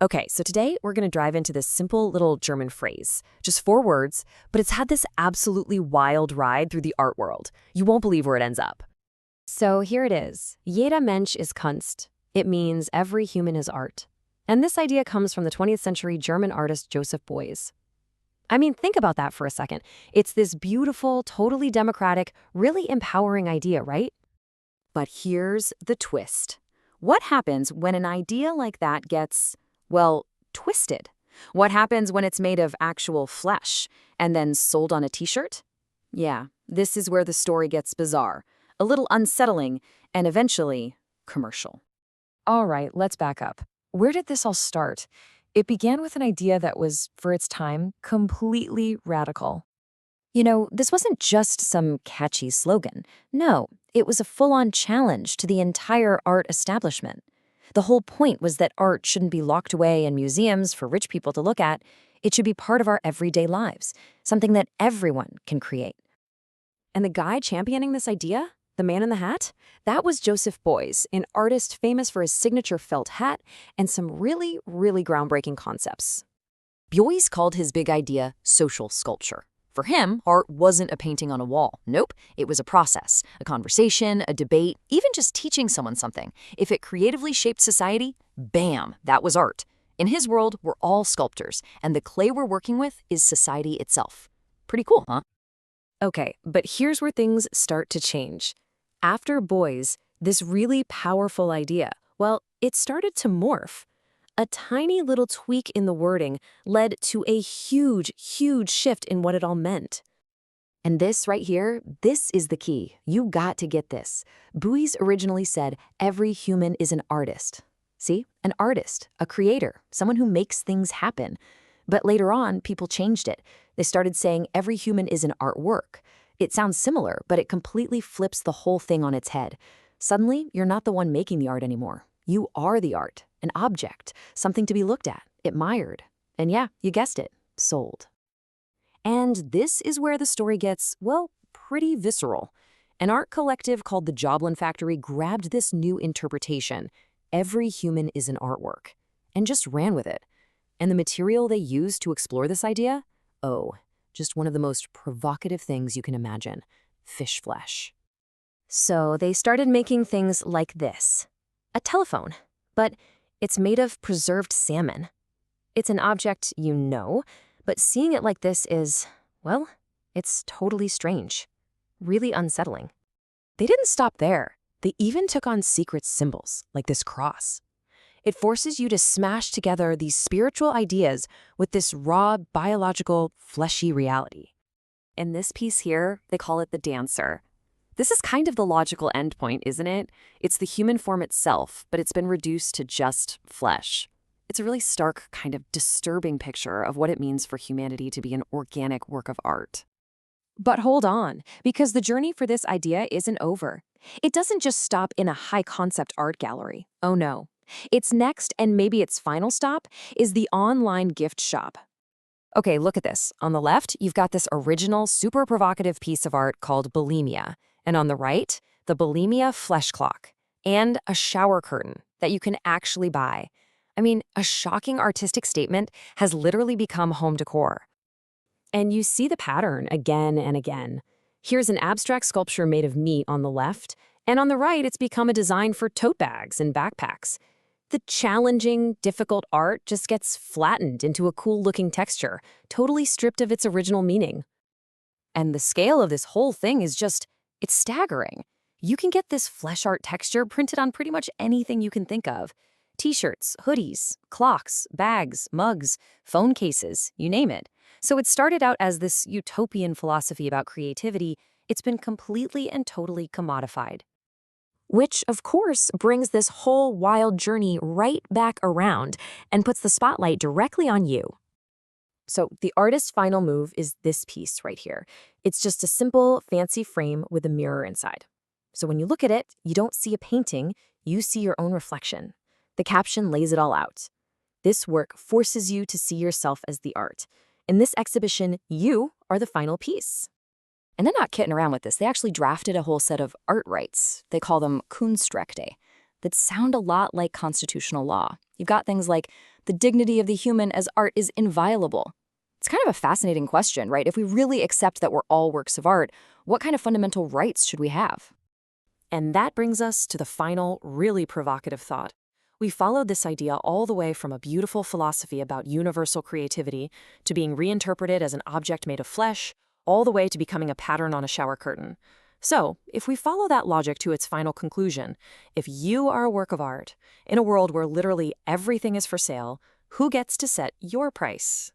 Okay, so today we're going to dive into this simple little German phrase. Just 4 words, but it's had this absolutely wild ride through the art world. You won't believe where it ends up. So here it is. Jeder Mensch ist Kunst. It means every human is art. And this idea comes from the 20th century German artist Joseph Beuys. I mean, think about that for a second. It's this beautiful, totally democratic, really empowering idea, right? But here's the twist. What happens when an idea like that gets, well, twisted? What happens when it's made of actual flesh and then sold on a t-shirt? Yeah, this is where the story gets bizarre, a little unsettling, and eventually commercial. All right, let's back up. Where did this all start? It began with an idea that was, for its time, completely radical. This wasn't just some catchy slogan. No, it was a full-on challenge to the entire art establishment. The whole point was that art shouldn't be locked away in museums for rich people to look at. It should be part of our everyday lives, something that everyone can create. And the guy championing this idea, the man in the hat, that was Joseph Beuys, an artist famous for his signature felt hat and some really, really groundbreaking concepts. Beuys called his big idea social sculpture. For him, art wasn't a painting on a wall. Nope, it was a process, a conversation, a debate, even just teaching someone something. If it creatively shaped society, bam, that was art. In his world, we're all sculptors, and the clay we're working with is society itself. Pretty cool, huh? Okay, but here's where things start to change. After Beuys, this really powerful idea, well, it started to morph. A tiny little tweak in the wording led to a huge, huge shift in what it all meant. And this right here, this is the key. You got to get this. Beuys originally said, every human is an artist. See? An artist, a creator, someone who makes things happen. But later on, people changed it. They started saying every human is an artwork. It sounds similar, but it completely flips the whole thing on its head. Suddenly, you're not the one making the art anymore. You are the art, an object, something to be looked at, admired. And yeah, you guessed it, sold. And this is where the story gets, well, pretty visceral. An art collective called the Joblin Factory grabbed this new interpretation, every human is an artwork, and just ran with it. And the material they used to explore this idea? Oh, just one of the most provocative things you can imagine, fish flesh. So they started making things like this. A telephone, but it's made of preserved salmon. It's an object you know, but seeing it like this is, well, it's totally strange, really unsettling. They didn't stop there. They even took on secret symbols, like this cross. It forces you to smash together these spiritual ideas with this raw, biological, fleshy reality. In this piece here, they call it the dancer. This is kind of the logical endpoint, isn't it? It's the human form itself, but it's been reduced to just flesh. It's a really stark, kind of disturbing picture of what it means for humanity to be an organic work of art. But hold on, because the journey for this idea isn't over. It doesn't just stop in a high-concept art gallery. Oh no. Its next, and maybe its final stop, is the online gift shop. Okay, look at this. On the left, you've got this original, super provocative piece of art called Bulimia. And on the right, the Bulimia flesh clock, and a shower curtain that you can actually buy. I mean, a shocking artistic statement has literally become home decor. And you see the pattern again and again. Here's an abstract sculpture made of meat on the left, and on the right, it's become a design for tote bags and backpacks. The challenging, difficult art just gets flattened into a cool-looking texture, totally stripped of its original meaning. And the scale of this whole thing is just, it's staggering. You can get this flesh art texture printed on pretty much anything you can think of. T-shirts, hoodies, clocks, bags, mugs, phone cases, you name it. So it started out as this utopian philosophy about creativity. It's been completely and totally commodified. Which, of course, brings this whole wild journey right back around and puts the spotlight directly on you. So the artist's final move is this piece right here. It's just a simple, fancy frame with a mirror inside. So when you look at it, you don't see a painting, you see your own reflection. The caption lays it all out. This work forces you to see yourself as the art. In this exhibition, you are the final piece. And they're not kidding around with this. They actually drafted a whole set of art rights. They call them Kunstrechte, that sound a lot like constitutional law. You've got things like the dignity of the human as art is inviolable? It's kind of a fascinating question, right? If we really accept that we're all works of art, what kind of fundamental rights should we have? And that brings us to the final, really provocative thought. We followed this idea all the way from a beautiful philosophy about universal creativity to being reinterpreted as an object made of flesh, all the way to becoming a pattern on a shower curtain. So, if we follow that logic to its final conclusion, if you are a work of art, in a world where literally everything is for sale, who gets to set your price?